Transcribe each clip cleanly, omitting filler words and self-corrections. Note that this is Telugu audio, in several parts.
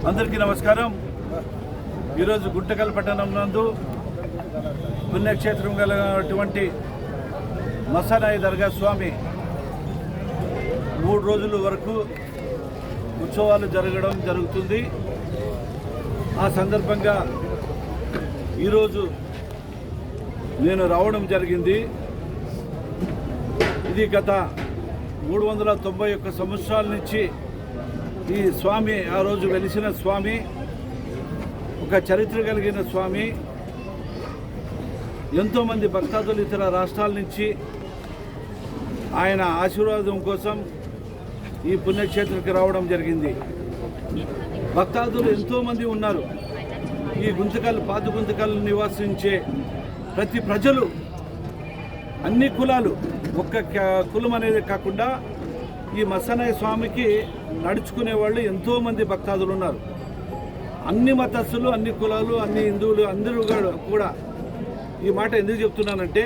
అందరికీ నమస్కారం. ఈరోజు గుంటకల్ పట్టణం నందు పుణ్యక్షేత్రం కలిగినటువంటి మసానాయి దర్గా స్వామి 3 రోజుల వరకు ఉత్సవాలు జరుగుతుంది. ఆ సందర్భంగా ఈరోజు నేను రావడం జరిగింది. ఇది గత 391 సంవత్సరాల నుంచి ఈ స్వామి ఆ రోజు వెలిసిన స్వామి, ఒక చరిత్ర కలిగిన స్వామి. ఎంతోమంది భక్తాదులు ఇతర రాష్ట్రాల నుంచి ఆయన ఆశీర్వాదం కోసం ఈ పుణ్యక్షేత్రానికి రావడం జరిగింది. భక్తాదులు ఎంతోమంది ఉన్నారు. ఈ పాత గుంతకల్ నివాసించే ప్రతి ప్రజలు, అన్ని కులాలు, ఒక్క కులం అనేది కాకుండా ఈ మసానాయి స్వామికి నడుచుకునే వాళ్ళు ఎంతోమంది భక్తాదులు ఉన్నారు. అన్ని మతస్థులు, అన్ని కులాలు, అన్ని హిందువులు అందరూ కూడా. ఈ మాట ఎందుకు చెప్తున్నానంటే,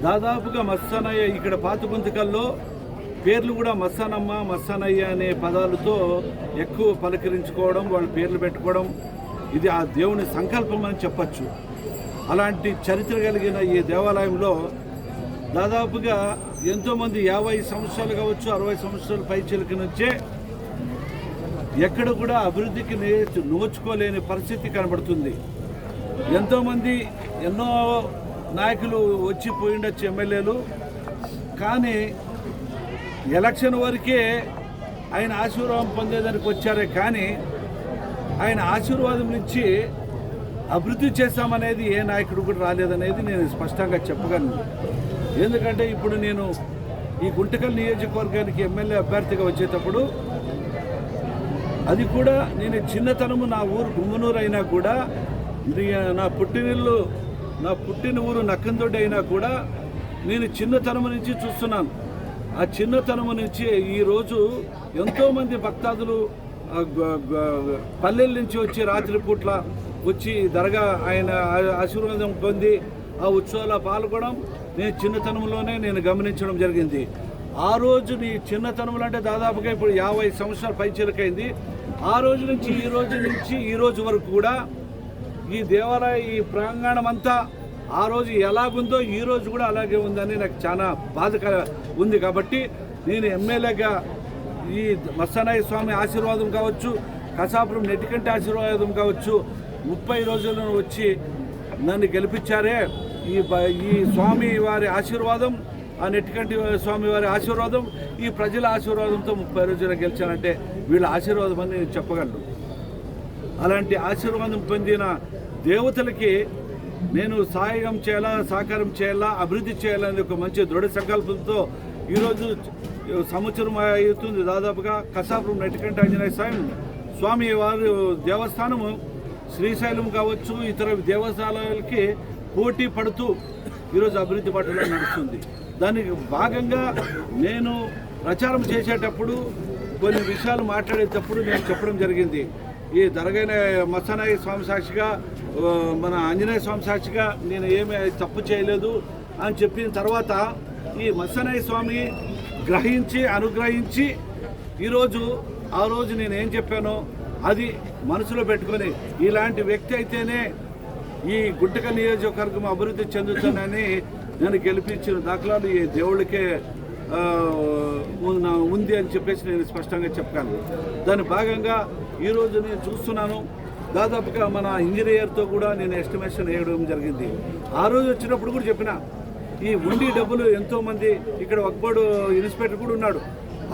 దాదాపుగా మస్తానయ్య ఇక్కడ పాత గుంతకల్లో పేర్లు కూడా మస్తానమ్మ, మస్తానయ్య అనే పదాలతో ఎక్కువ పలకరించుకోవడం, వాళ్ళ పేర్లు పెట్టుకోవడం, ఇది ఆ దేవుని సంకల్పం అని చెప్పచ్చు. అలాంటి చరిత్ర కలిగిన ఈ దేవాలయంలో దాదాపుగా ఎంతోమంది 50 సంవత్సరాలు కావచ్చు, 60 సంవత్సరాల పైచిలక నుంచే ఎక్కడ కూడా అభివృద్ధికి నోచుకోలేని పరిస్థితి కనబడుతుంది. ఎంతోమంది, ఎన్నో నాయకులు వచ్చి పోయిండొచ్చు, ఎమ్మెల్యేలు. కానీ ఎలక్షన్ వరకే ఆయన ఆశీర్వాదం పొందేదానికి వచ్చారే కానీ ఆయన ఆశీర్వాదం నుంచి అభివృద్ధి చేస్తామనేది ఏ నాయకుడు కూడా రాలేదనేది నేను స్పష్టంగా చెప్పగలను. ఎందుకంటే ఇప్పుడు నేను ఈ గుంటకల్ నియోజకవర్గానికి ఎమ్మెల్యే అభ్యర్థిగా వచ్చేటప్పుడు, అది కూడా నేను చిన్నతనము, నా ఊరు గుమ్మనూరు అయినా కూడా, నా పుట్టిన ఊరు నక్కందొడ్డి అయినా కూడా నేను చిన్నతనము నుంచి చూస్తున్నాను. ఆ చిన్నతనము నుంచి ఈరోజు ఎంతోమంది భక్తాదులు పల్లెల నుంచి వచ్చి రాత్రిపూట్ల వచ్చి దర్గా ఆయన ఆశీర్వాదం పొంది ఆ ఉత్సవాల్లో పాల్గొనడం నేను చిన్నతనంలోనే గమనించడం జరిగింది. ఆ రోజు నీ చిన్నతనంలో అంటే దాదాపుగా ఇప్పుడు 50 సంవత్సరాల పైచిలకైంది. ఆ రోజు నుంచి ఈ రోజు వరకు కూడా ఈ దేవాలయ, ఈ ప్రాంగణం అంతా ఆ రోజు ఎలాగుందో ఈ రోజు కూడా అలాగే ఉందని నాకు చాలా బాధ ఉంది. కాబట్టి నేను ఎమ్మెల్యేగా ఈ మస్తానాయి స్వామి ఆశీర్వాదం కావచ్చు, కసాపురం నెట్టికంటి ఆశీర్వాదం కావచ్చు, 30 రోజులను వచ్చి నన్ను గెలిపించారే. ఈ స్వామి వారి ఆశీర్వాదం, ఆ నెట్టికంటి స్వామి వారి ఆశీర్వాదం, ఈ ప్రజల ఆశీర్వాదంతో 30 రోజులు గెలిచానంటే వీళ్ళ ఆశీర్వాదం అని నేను చెప్పగలను. అలాంటి ఆశీర్వాదం పొందిన దేవతలకి నేను సహకారం చేయాలా, అభివృద్ధి చేయాలనే ఒక మంచి దృఢ సంకల్పంతో ఈరోజు సంవత్సరం అవుతుంది దాదాపుగా. కసాపురం నెట్టికంటి ఆంజనేయ స్వామి వారి దేవస్థానము శ్రీశైలం కావచ్చు, ఇతర దేవస్థానాలకి పోటీ పడుతూ ఈరోజు అభివృద్ధి బాటలో నడుస్తుంది. దానికి భాగంగా నేను ప్రచారం చేసేటప్పుడు, కొన్ని విషయాలు మాట్లాడేటప్పుడు నేను చెప్పడం జరిగింది. ఈ దర్గైన మస్తానాయి స్వామి సాక్షిగా, మన ఆంజనేయ స్వామి సాక్షిగా నేను ఏమీ తప్పు చేయలేదు అని చెప్పిన తర్వాత ఈ మస్తానాయి స్వామి అనుగ్రహించి ఈరోజు, ఆ రోజు నేను ఏం చెప్పానో అది మనసులో పెట్టుకొని, ఇలాంటి వ్యక్తి అయితేనే ఈ గుంటకల్ నియోజకవర్గం అభివృద్ధి చెందుతుందని నేను గెలిపించిన దాఖలాలు ఈ దేవుళ్ళకే ఉంది అని చెప్పేసి నేను స్పష్టంగా చెప్పగలను. దాని భాగంగా ఈరోజు నేను చూస్తున్నాను, దాదాపుగా మన ఇంజనీర్తో కూడా నేను ఎస్టిమేషన్ వేయడం జరిగింది. ఆ రోజు వచ్చినప్పుడు కూడా చెప్పిన, ఈ ఉండి డబ్బులు ఎంతోమంది ఇక్కడ వక్ఫ్ బోర్డు ఇన్స్పెక్టర్ కూడా ఉన్నాడు.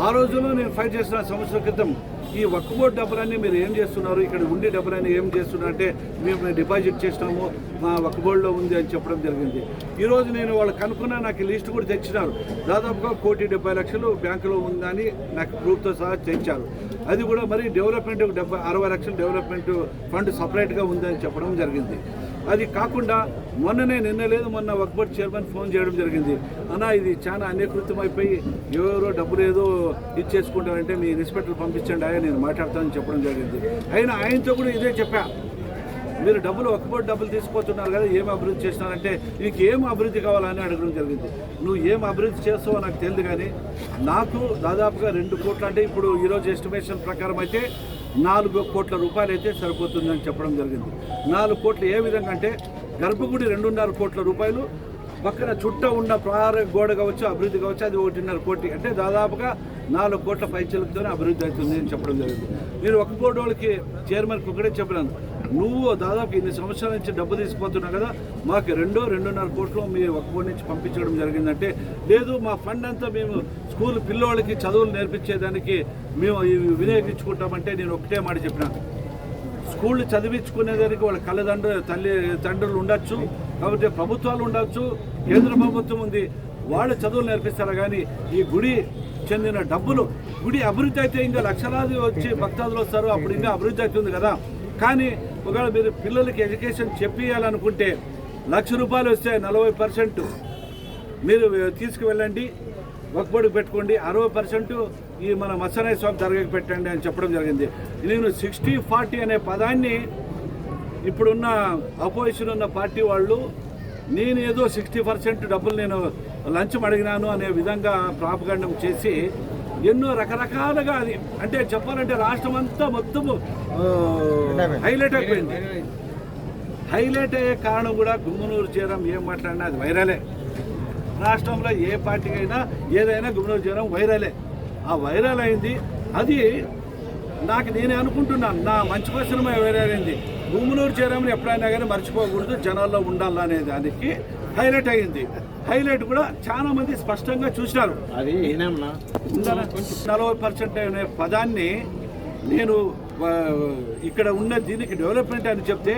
ఆ రోజుల్లో నేను ఫైట్ చేసిన సంవత్సరం క్రితం, ఈ వక్ఫ్ బోర్డు డబ్బులన్నీ మీరు ఏం చేస్తున్నారు, ఇక్కడ ఉండి డబ్బులన్నీ ఏం చేస్తున్నారు అంటే, మేము డిపాజిట్ చేసినాము, మా వక్ఫ్ బోర్డులో ఉంది అని చెప్పడం జరిగింది. ఈరోజు నేను వాళ్ళు కనుక్కున్నా, నాకు లిస్ట్ కూడా తెచ్చినారు. దాదాపుగా 1,70,00,000 బ్యాంకులో ఉందని నాకు ప్రూఫ్తో సహా తెచ్చారు. అది కూడా మరి డెవలప్మెంట్ 60 లక్షలు డెవలప్మెంట్ ఫండ్ సపరేట్గా ఉందని చెప్పడం జరిగింది. అది కాకుండా మొన్న వక్ఫ్ బోర్డు చైర్మన్ ఫోన్ చేయడం జరిగింది. అన్న, ఇది చాలా అన్యకృతం అయిపోయి ఎవరో డబ్బులు ఏదో ఇచ్చేసుకుంటారంటే మీ ఇన్స్పెక్టర్ పంపించండి నేను మాట్లాడతానని చెప్పడం జరిగింది. అయినా ఆయనతో కూడా ఇదే చెప్పా, మీరు డబ్బులు ఒక్కబోటి డబ్బులు తీసుకుపోతున్నారు కదా, ఏం అభివృద్ధి చేస్తున్నారంటే నీకు ఏం అభివృద్ధి కావాలని అడగడం జరిగింది. నువ్వు ఏం అభివృద్ధి చేస్తావో నాకు తెలియదు, కానీ నాకు దాదాపుగా 2 కోట్లు అంటే ఇప్పుడు ఈరోజు ఎస్టిమేషన్ ప్రకారం అయితే 4 కోట్ల రూపాయలు అయితే సరిపోతుందని చెప్పడం జరిగింది. 4 కోట్లు ఏ విధంగా అంటే గర్భగుడి 2.5 కోట్ల రూపాయలు, పక్కన చుట్టూ ఉన్న ప్రహార గోడ కావచ్చు, అభివృద్ధి కావచ్చు, అది 1.5 కోటి, అంటే దాదాపుగా 4 కోట్ల పైచలతోనే అభివృద్ధి అవుతుంది అని చెప్పడం జరిగింది. నేను ఒక బోర్డు వాళ్ళకి చైర్మన్కి ఒకటే చెప్పినాను, నువ్వు దాదాపు ఇన్ని సంవత్సరాల నుంచి డబ్బు తీసుకుపోతున్నావు కదా, మాకు 2.5 కోట్లు మీ ఒక బోర్డు నుంచి పంపించడం జరిగిందంటే, లేదు మా ఫండ్ అంతా మేము స్కూల్ పిల్లోళ్ళకి చదువులు నేర్పించేదానికి మేము వినియోగించుకుంటామంటే నేను ఒకటే మాట చెప్పినాను, స్కూళ్ళు చదివించుకునేదానికి వాళ్ళ తండ్రులు ఉండొచ్చు, కాబట్టి ప్రభుత్వాలు ఉండొచ్చు, కేంద్ర ప్రభుత్వం ఉంది, వాళ్ళు చదువులు నేర్పిస్తారు. కానీ ఈ గుడి చెందిన డబ్బులు, గుడి అభివృద్ధి అయితే ఇంకా లక్షలాది వచ్చి భక్తాదులు వస్తారు, అప్పుడు ఇంకా అభివృద్ధి అవుతుంది కదా. కానీ ఒకవేళ మీరు పిల్లలకి ఎడ్యుకేషన్ చెప్పియాలనుకుంటే ₹1,00,000 వస్తే 40% మీరు తీసుకువెళ్ళండి, వక్బోర్డుకి పెట్టుకోండి, 60% ఈ మన మత్స్యనాయ స్వామి దర్గాకి పెట్టండి అని చెప్పడం జరిగింది. నేను 60-40 అనే పదాన్ని ఇప్పుడున్న అపోజిషన్ ఉన్న పార్టీ వాళ్ళు, నేను ఏదో 60% డబ్బులు నేను లంచం అడిగినాను అనే విధంగా ప్రాపగండం చేసి ఎన్నో రకరకాలుగా, అది అంటే చెప్పాలంటే రాష్ట్రం అంతా మొత్తం హైలైట్ అయిపోయింది. హైలైట్ అయ్యే కారణం కూడా గుమ్మనూరు జయరాం ఏం మాట్లాడినా అది వైరలే. రాష్ట్రంలో ఏ పార్టీకి అయినా ఏదైనా గుమ్మనూరు జయరాం వైరలే. ఆ వైరల్ అయింది, అది నాకు నేనే అనుకుంటున్నాను, నా మంచి కోసమే వైరల్ అయింది. గుమ్మనూరు జయరాంని ఎప్పుడైనా కానీ మర్చిపోకూడదు, జనాల్లో ఉండాలనే దానికి హైలైట్ అయింది. హైలైట్ కూడా చాలా మంది స్పష్టంగా చూసినారు. అది 40% అనే పదాన్ని నేను ఇక్కడ ఉన్న దీనికి డెవలప్మెంట్ అని చెప్తే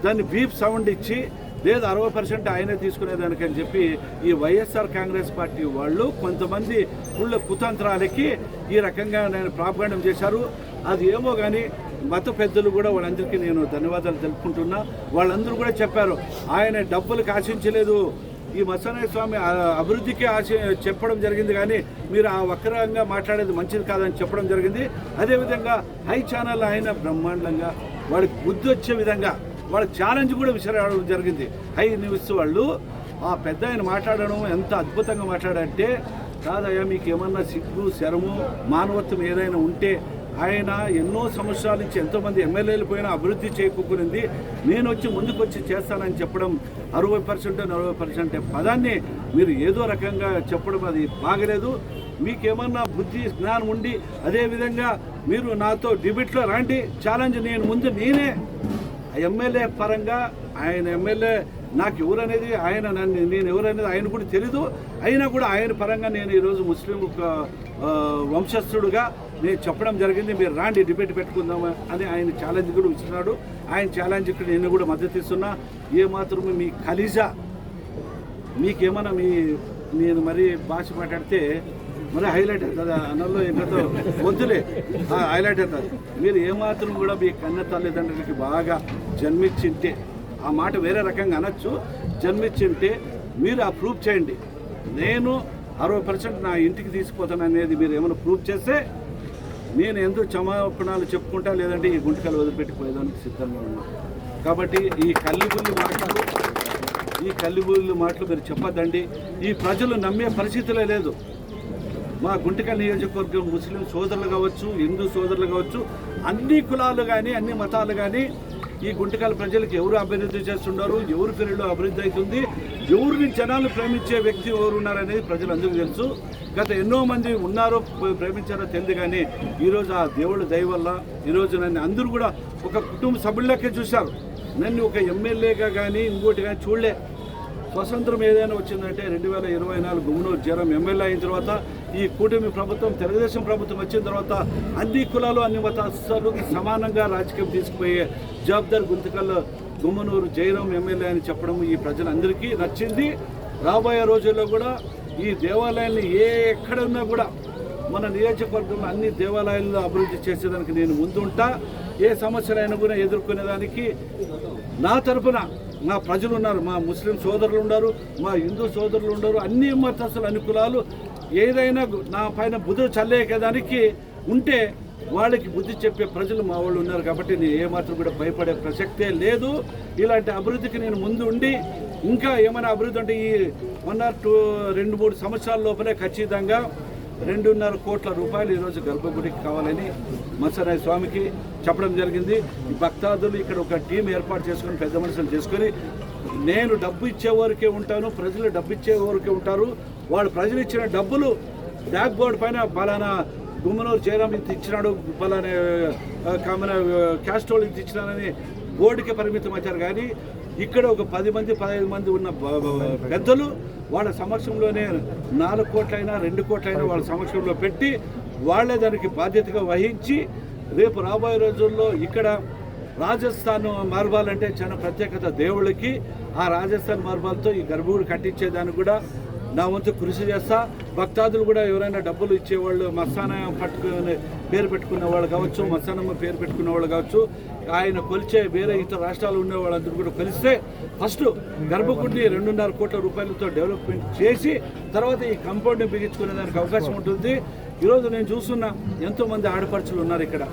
దాన్ని బీప్ సౌండ్ ఇచ్చి, లేదు 60% ఆయనే తీసుకునేదానికని చెప్పి ఈ వైఎస్ఆర్ కాంగ్రెస్ పార్టీ వాళ్ళు కొంతమంది కుళ్ళ కుతంత్రాలకి ఈ రకంగా నేను ప్రాపగండం చేశారు. అది ఏమో కానీ మత పెద్దలు కూడా వాళ్ళందరికీ నేను ధన్యవాదాలు తెలుపుకుంటున్నా. వాళ్ళందరూ కూడా చెప్పారు, ఆయన డబ్బులకు ఆశించలేదు, ఈ మత్స్యనాయ స్వామి అభివృద్ధికి చెప్పడం జరిగింది, కానీ మీరు ఆ వక్రంగా మాట్లాడేది మంచిది కాదని చెప్పడం జరిగింది. అదేవిధంగా హై ఛానల్ ఆయన బ్రహ్మాండంగా వాళ్ళకి బుద్ధి వచ్చే విధంగా వాళ్ళ ఛాలెంజ్ కూడా విసిరడం జరిగింది. హై న్యూస్ వాళ్ళు ఆ పెద్ద ఆయన మాట్లాడడం ఎంత అద్భుతంగా మాట్లాడంటే, కాదయ్యా మీకు ఏమన్నా సిగ్గు శరము మానవత్వం ఏదైనా ఉంటే, ఆయన ఎన్నో సంవత్సరాల నుంచి ఎంతోమంది ఎమ్మెల్యేలు పోయినా అభివృద్ధి చేకూరింది, నేను వచ్చి ముందుకు వచ్చి చేస్తానని చెప్పడం 60% 40% పదాన్ని మీరు ఏదో రకంగా చెప్పడం అది బాగలేదు. మీకేమన్నా బుద్ధి జ్ఞానం ఉండి అదేవిధంగా మీరు నాతో డిబేట్లో రండి, ఛాలెంజ్ నేను ముందు నేనే ఎమ్మెల్యే పరంగా, ఆయన ఎమ్మెల్యే నాకు ఎవరనేది, ఆయన నేను ఎవరనేది ఆయన కూడా తెలీదు, అయినా కూడా ఆయన పరంగా నేను ఈరోజు ముస్లిం వంశస్థుడుగా నేను చెప్పడం జరిగింది, మీరు రాండి డిబేట్ పెట్టుకుందామా అని ఆయన ఛాలెంజ్ కూడా ఇస్తున్నాడు. ఆయన ఛాలెంజ్కి నేను కూడా మద్దతు ఇస్తున్నా. ఏమాత్రమే మీ ఖలీజా మీకేమన్నా నేను మరి భాష మాట్లాడితే మరి హైలైట్ అవుతుంది, అన్నలో ఏంటో వద్దులే హైలైట్ అవుతుంది. మీరు ఏమాత్రం కూడా మీ కన్న తల్లిదండ్రులకి బాగా జన్మించింటే, ఆ మాట వేరే రకంగా అనొచ్చు, జన్మించింటే మీరు ఆ ప్రూఫ్ చేయండి. నేను 60% నా ఇంటికి తీసుకుపోతాను అనేది మీరు ఏమైనా ప్రూఫ్ చేస్తే నేను ఎందుకు క్షమాపణలు చెప్పుకుంటా, లేదంటే ఈ గుంటకలు వదిలిపెట్టిపోయేదానికి సిద్ధంగా ఉన్నాను. కాబట్టి ఈ కల్లిబుల్లి మాటలు మీరు చెప్పద్దండి. ఈ ప్రజలు నమ్మే పరిస్థితులే లేదు. మా గుంటకల్ నియోజకవర్గం ముస్లిం సోదరులు కావచ్చు, హిందూ సోదరులు కావచ్చు, అన్ని కులాలు కానీ అన్ని మతాలు కానీ ఈ గుంటకల్ ప్రజలకు ఎవరు అభివృద్ధి చేస్తున్నారు, ఎవరి పేరులో అభివృద్ధి అవుతుంది, ఎవరిని జనాలు ప్రేమించే వ్యక్తి ఎవరు ఉన్నారనేది ప్రజలందరికీ తెలుసు. గత ఎన్నో మంది ఉన్నారో ప్రేమించారో తెలియదు, కానీ ఈరోజు ఆ దేవుళ్ళ దయ వల్ల ఈరోజు నన్ను అందరూ కూడా ఒక కుటుంబ సభ్యులకే చూశారు. నన్ను ఒక ఎమ్మెల్యేగా కానీ ఇంకోటి కానీ చూడలే. స్వతంత్రం ఏదైనా వచ్చిందంటే 2024 గుమ్మనూరు జయరాం ఎమ్మెల్యే అయిన తర్వాత, ఈ కూటమి ప్రభుత్వం తెలుగుదేశం ప్రభుత్వం వచ్చిన తర్వాత అన్ని కులాలు అన్ని మతస్థులకు సమానంగా రాజకీయం తీసుకుపోయే జవాబుదారి గుమ్మనూరు జయరాం ఎమ్మెల్యే అని చెప్పడం ఈ ప్రజలందరికీ నచ్చింది. రాబోయే రోజుల్లో కూడా ఈ దేవాలయాన్ని ఎక్కడ ఉన్నా కూడా మన నియోజకవర్గంలో అన్ని దేవాలయాల్లో అభివృద్ధి చేసేదానికి నేను ముందుంటా. ఏ సమస్యలైనా కూడా ఎదుర్కొనేదానికి నా తరఫున మా ప్రజలు ఉన్నారు, మా ముస్లిం సోదరులు ఉన్నారు, మా హిందూ సోదరులు ఉన్నారు, అన్ని మతస్థులు అన్ని కులాలు ఏదైనా నా పైన బుద్ధి చల్లేకేదానికి ఉంటే వాళ్ళకి బుద్ధి చెప్పే ప్రజలు మా వాళ్ళు ఉన్నారు. కాబట్టి నేను ఏమాత్రం కూడా భయపడే ప్రసక్తే లేదు. ఇలాంటి అభివృద్ధికి నేను ముందు ఉండి ఇంకా ఏమైనా అభివృద్ధి అంటే ఈ 1 or 2 2-3 సంవత్సరాల లోపలే ఖచ్చితంగా 2.5 కోట్ల రూపాయలు ఈరోజు గర్భగుడికి కావాలని మత్స్యరాయ స్వామికి చెప్పడం జరిగింది. ఈ భక్తాదులు ఇక్కడ ఒక టీం ఏర్పాటు చేసుకొని పెద్ద మనుషులు చేసుకొని నేను డబ్బు ఇచ్చేవారికే ఉంటాను, ప్రజలు డబ్బు ఇచ్చేవారికే ఉంటారు. వాళ్ళు ప్రజలు ఇచ్చిన డబ్బులు బ్లాక్ బోర్డు పైన పలానా గుమ్మనూరు జయరాం ఇంత ఇచ్చినాడు, పలానా క్యాస్ట్రోల్ ఇంత ఇచ్చినానని బోర్డుకి పరిమితం అవుతారు. కానీ ఇక్కడ ఒక 10 మంది 15 మంది ఉన్న పెద్దలు వాళ్ళ సమక్షంలోనే 4 కోట్లైనా 2 కోట్లైనా వాళ్ళ సమక్షంలో పెట్టి వాళ్ళే దానికి బాధ్యతగా వహించి రేపు రాబోయే రోజుల్లో ఇక్కడ రాజస్థాన్ మార్బాలంటే చాలా ప్రత్యేకత దేవుళ్ళకి. ఆ రాజస్థాన్ మార్బాలతో ఈ గర్భగుడి కట్టించేదానికి కూడా నా వంతు కృషి చేస్తా. భక్తాదులు కూడా ఎవరైనా డబ్బులు ఇచ్చేవాళ్ళు, మస్తాన పట్టుకుని పేరు పెట్టుకునే వాళ్ళు కావచ్చు, మస్తానమ్మ పేరు పెట్టుకునే వాళ్ళు కావచ్చు, ఆయన కొలిచే వేరే ఇతర రాష్ట్రాలు ఉండే వాళ్ళందరూ కూడా కలిస్తే ఫస్ట్ గర్భగుడిని 2.5 కోట్ల రూపాయలతో డెవలప్మెంట్ చేసి తర్వాత ఈ కాంపౌండ్ని బిగించుకునే దానికి అవకాశం ఉంటుంది. ఈరోజు నేను చూస్తున్నా ఎంతోమంది ఆడపడుచులు ఉన్నారు ఇక్కడ.